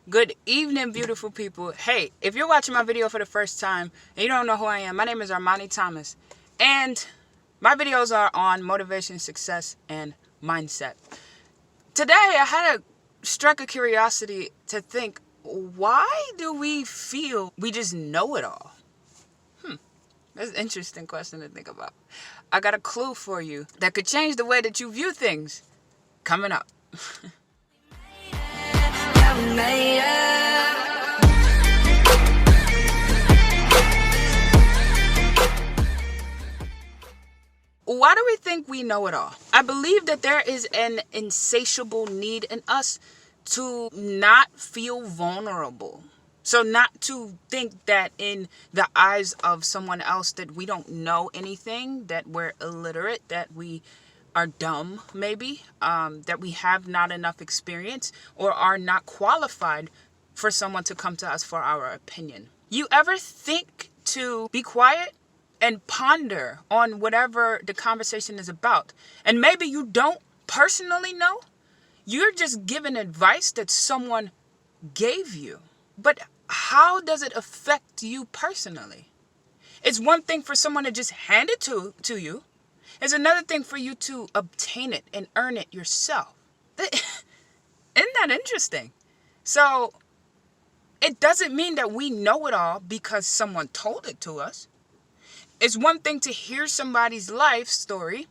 Good evening, beautiful people. Hey, if you're watching my video for the first time and you don't know who I am, my name is Armoni Thomas. And my videos are on motivation, success, and mindset. Today, I had a struck of curiosity to think, why do we feel we just know it all? That's an interesting question to think about. I got a clue for you that could change the way that you view things coming up. Why do we think we know it all? I believe that there is an insatiable need in us to not feel vulnerable. So not to think that in the eyes of someone else that we don't know anything, that we're illiterate, that we are dumb maybe, that we have not enough experience or are not qualified for someone to come to us for our opinion. You ever think to be quiet and ponder on whatever the conversation is about? And maybe you don't personally know. You're just giving advice that someone gave you. But how does it affect you personally? It's one thing for someone to just hand it to you. It's another thing for you to obtain it and earn it yourself. Isn't that interesting? So it doesn't mean that we know it all because someone told it to us. It's one thing to hear somebody's life story,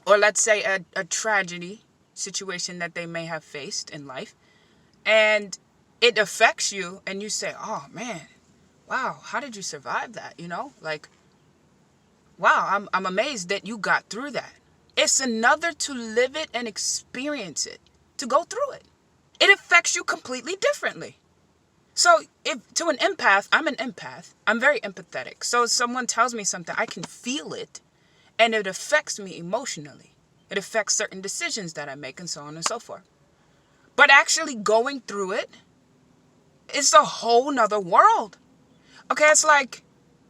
or let's say a tragedy situation that they may have faced in life, and it affects you, and you say, oh man, wow, how did you survive that? Wow, I'm amazed that you got through that. It's another to live it and experience it, to go through it. It affects you completely differently. So if to an empath, I'm an empath. I'm very empathetic. So if someone tells me something, I can feel it, and it affects me emotionally. It affects certain decisions that I make and so on and so forth. But actually going through it, it's a whole nother world. Okay, it's like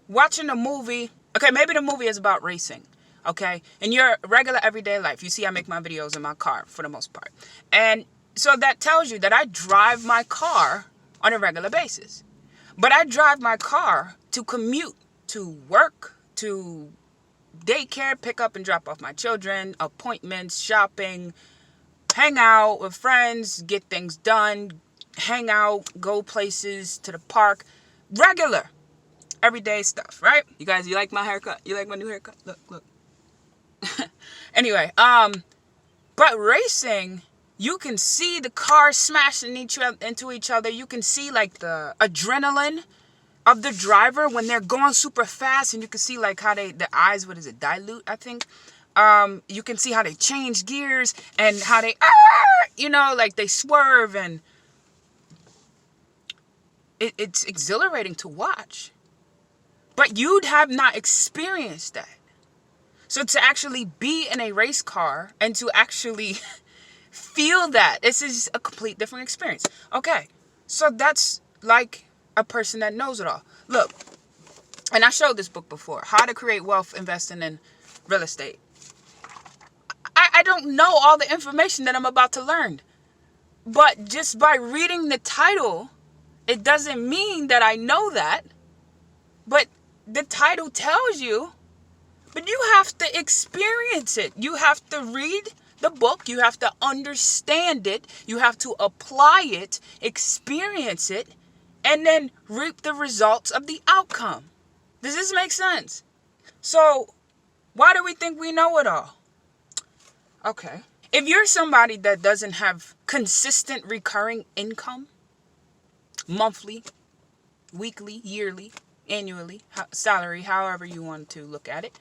watching a movie. Okay, maybe the movie is about racing. Okay, in your regular everyday life, you see I make my videos in my car for the most part. And so that tells you that I drive my car on a regular basis. But I drive my car to commute, to work, to daycare, pick up and drop off my children, appointments, shopping, hang out with friends, get things done, hang out, go places, to the park. Regular, everyday stuff, right? You guys, you like my haircut? You like my new haircut? Look. Anyway, but racing, you can see the cars smashing into each other. You can see like the adrenaline of the driver when they're going super fast, and you can see like how the eyes, dilute, I think. You can see how they change gears and how they, like they swerve, and it's exhilarating to watch. But you'd have not experienced that. So to actually be in a race car and to actually feel that, this is a complete different experience. Okay, so that's like a person that knows it all. Look, and I showed this book before, How to Create Wealth Investing in Real Estate. I don't know all the information that I'm about to learn. But just by reading the title, it doesn't mean that I know that. But the title tells you, but you have to experience it. You have to read the book. You have to understand it. You have to apply it, experience it, and then reap the results of the outcome. Does this make sense? So why do we think we know it all? Okay. If you're somebody that doesn't have consistent recurring income, monthly, weekly, yearly, annually, salary, however you want to look at it,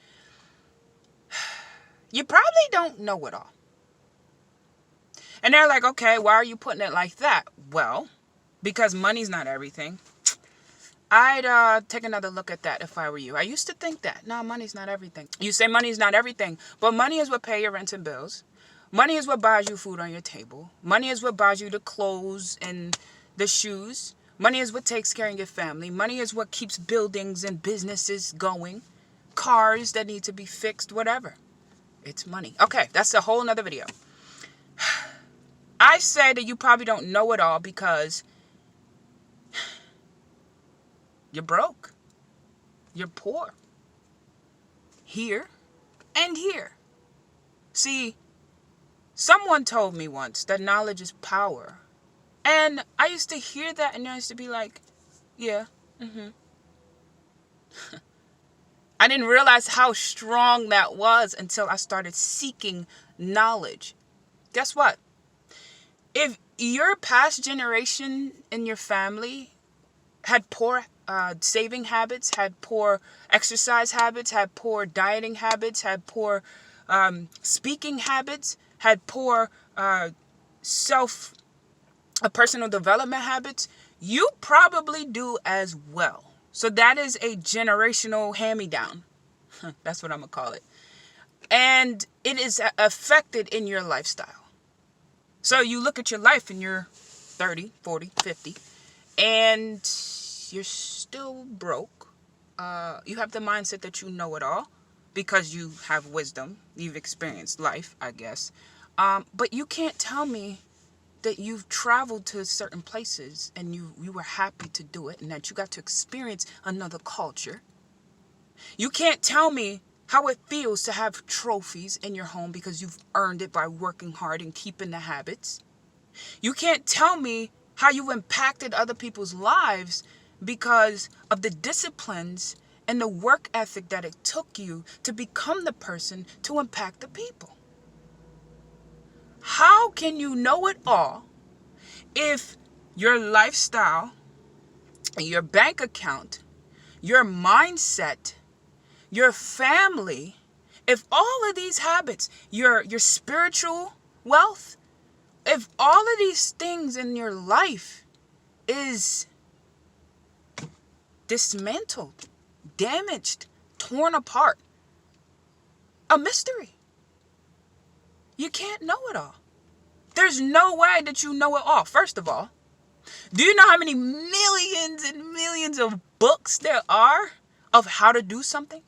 you probably don't know it all. And they're like, okay, why are you putting it like that? Well, because money's not everything. I'd take another look at that if I were you. I used to think that. No, money's not everything. You say money's not everything, but money is what pays your rent and bills. Money is what buys you food on your table. Money is what buys you the clothes and the shoes. Money is what takes care of your family. Money is what keeps buildings and businesses going. Cars that need to be fixed, whatever. It's money. Okay, that's a whole nother video. I say that you probably don't know it all because You're broke. You're poor. Here and here. See, someone told me once that knowledge is power. And I used to hear that and I used to be like, yeah, I didn't realize how strong that was until I started seeking knowledge. Guess what? If your past generation in your family had poor saving habits, had poor exercise habits, had poor dieting habits, had poor speaking habits, had poor personal development habits, you probably do as well. So that is a generational hand-me-down. That's what I'm going to call it. And it is affected in your lifestyle. So you look at your life and you're 30, 40, 50, and you're still broke. You have the mindset that you know it all because you have wisdom. You've experienced life, I guess. But you can't tell me that you've traveled to certain places and you were happy to do it and that you got to experience another culture. You can't tell me how it feels to have trophies in your home because you've earned it by working hard and keeping the habits. You can't tell me how you impacted other people's lives because of the disciplines and the work ethic that it took you to become the person to impact the people. How can you know it all if your lifestyle, your bank account, your mindset, your family, if all of these habits, your spiritual wealth, if all of these things in your life is dismantled, damaged, torn apart, a mystery? You can't know it all. There's no way that you know it all. First of all, do you know how many millions and millions of books there are of how to do something?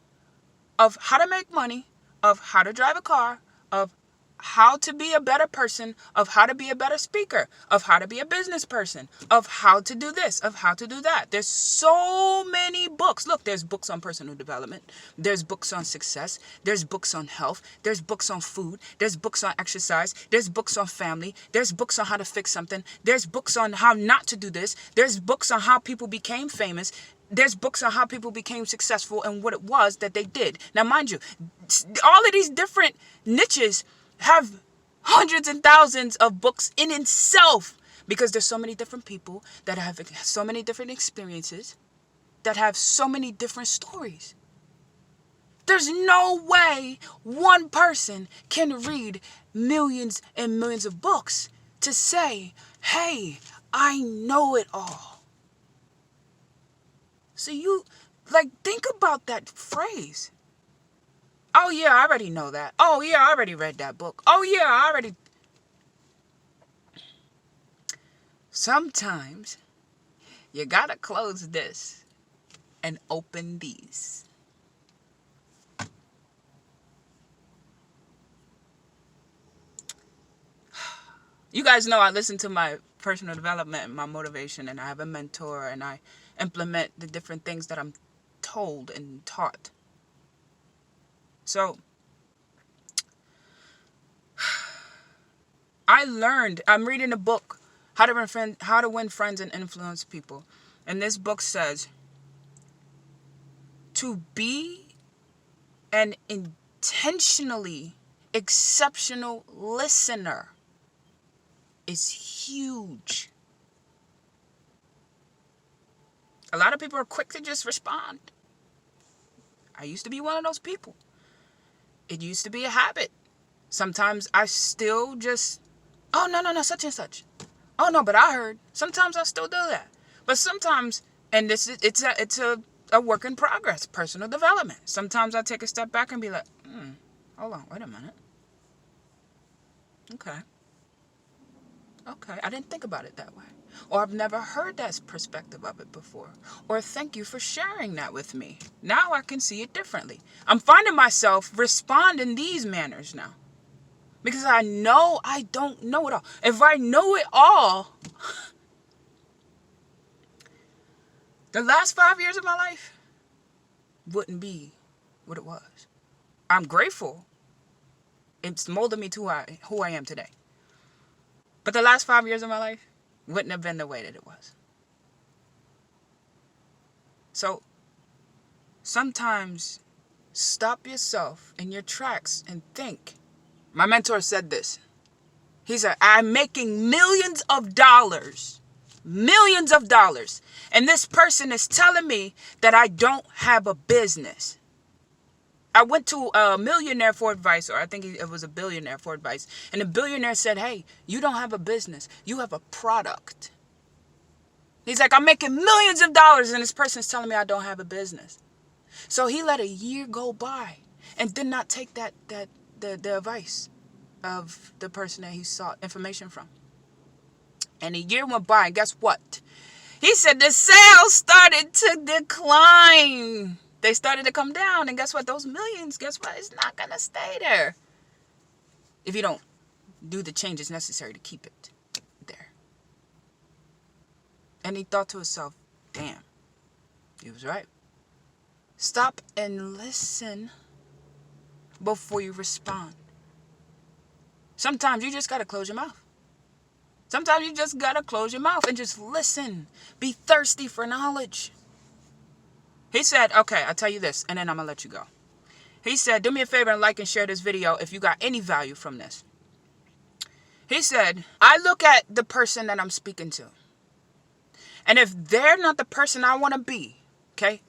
Of how to make money, of how to drive a car, of how to be a better person, of how to be a better speaker, of how to be a business person, of how to do this, of how to do that. There's so many books. Look, there's books on personal development. There's books on success. There's books on health. There's books on food. There's books on exercise. There's books on family. There's books on how to fix something. There's books on how not to do this. There's books on how people became famous. There's books on how people became successful and what it was that they did. Now, mind you, all of these different niches have hundreds and thousands of books in itself because there's so many different people that have so many different experiences that have so many different stories. There's no way one person can read millions and millions of books to say, hey, I know it all. So you, think about that phrase. Oh, yeah, I already know that. Oh, yeah, I already read that book. Oh, yeah, I already... Sometimes you gotta close this and open these. You guys know I listen to my personal development and my motivation, and I have a mentor, and I implement the different things that I'm told and taught. So I'm reading a book, How to Win Friends and Influence People. And this book says, to be an intentionally exceptional listener is huge. A lot of people are quick to just respond. I used to be one of those people. It used to be a habit. Sometimes I still just, oh, no, such and such. Oh, no, but I heard. Sometimes I still do that. But sometimes, and it's a work in progress, personal development. Sometimes I take a step back and be like, hold on, wait a minute. Okay, I didn't think about it that way. Or I've never heard that perspective of it before. Or thank you for sharing that with me. Now I can see it differently. I'm finding myself respond in these manners now. Because I know I don't know it all. If I know it all, The last 5 years of my life wouldn't be what it was. I'm grateful. It's molded me to who I am today. But the last 5 years of my life wouldn't have been the way that it was. So sometimes stop yourself in your tracks and think. My mentor said this. He said, I'm making millions of dollars. Millions of dollars. And this person is telling me that I don't have a business. I went to a millionaire for advice, or I think it was a billionaire for advice. And the billionaire said, hey, you don't have a business. You have a product. He's like, I'm making millions of dollars, and this person's telling me I don't have a business. So he let a year go by and did not take the advice of the person that he sought information from. And a year went by, and guess what? He said the sales started to decline. They started to come down, and guess what? Those millions, guess what? It's not going to stay there if you don't do the changes necessary to keep it there. And he thought to himself, damn, he was right. Stop and listen before you respond. Sometimes you just got to close your mouth. Sometimes you just got to close your mouth and just listen. Be thirsty for knowledge. He said, okay, I'll tell you this, and then I'm going to let you go. He said, do me a favor and like and share this video if you got any value from this. He said, I look at the person that I'm speaking to. And if they're not the person I want to be, okay,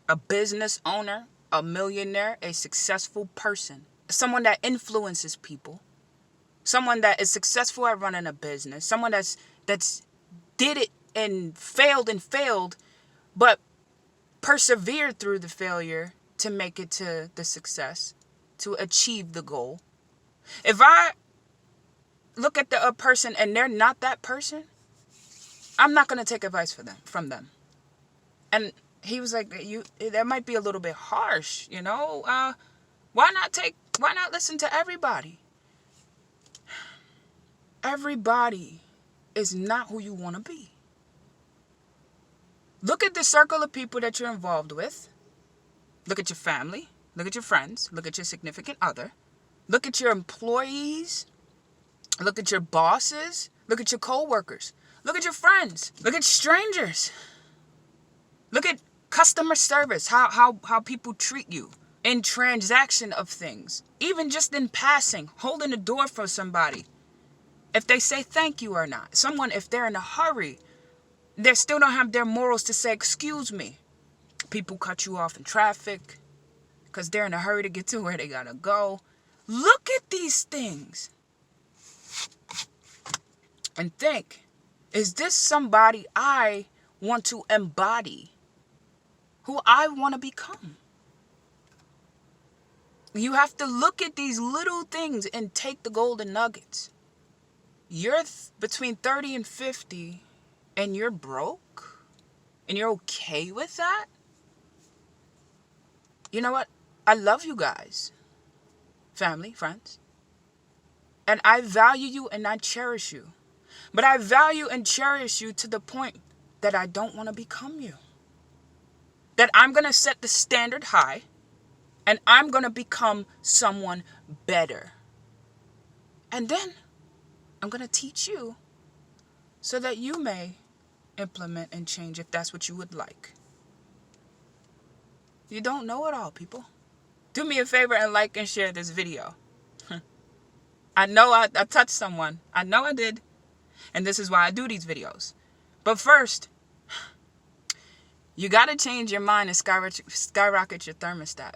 a business owner, a millionaire, a successful person, someone that influences people, someone that is successful at running a business, someone that's did it and failed, but persevered through the failure to make it to the success, to achieve the goal. If I look at a person and they're not that person, I'm not going to take advice from them. And he was like, that might be a little bit harsh, you know? Why not listen to everybody? Everybody is not who you want to be. Look at the circle of people that you're involved with. Look at your family. Look at your friends. Look at your significant other. Look at your employees. Look at your bosses. Look at your co-workers. Look at your friends. Look at strangers. Look at customer service, how people treat you in transaction of things. Even just in passing, holding the door for somebody. If they say thank you or not. Someone, if they're in a hurry, they still don't have their morals to say, excuse me. People cut you off in traffic because they're in a hurry to get to where they gotta go. Look at these things and think, is this somebody I want to embody? Who I want to become? You have to look at these little things and take the golden nuggets. You're between 30 and 50 and you're broke and you're okay with that? You know what? I love you guys. Family, friends. And I value you and I cherish you. But I value and cherish you to the point that I don't want to become you. That I'm going to set the standard high and I'm going to become someone better. And then I'm going to teach you so that you may implement and change if that's what you would like. You don't know it all, people. Do me a favor and like and share this video. I know I touched someone. I know I did. And this is why I do these videos. But first, you got to change your mind and skyrocket your thermostat.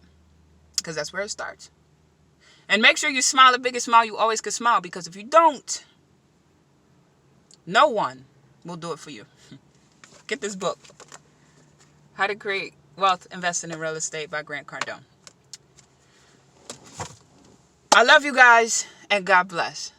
Because that's where it starts. And make sure you smile the biggest smile you always could smile. Because if you don't, no one will do it for you. Get this book. How to Create Wealth Investing in Real Estate by Grant Cardone. I love you guys and God bless.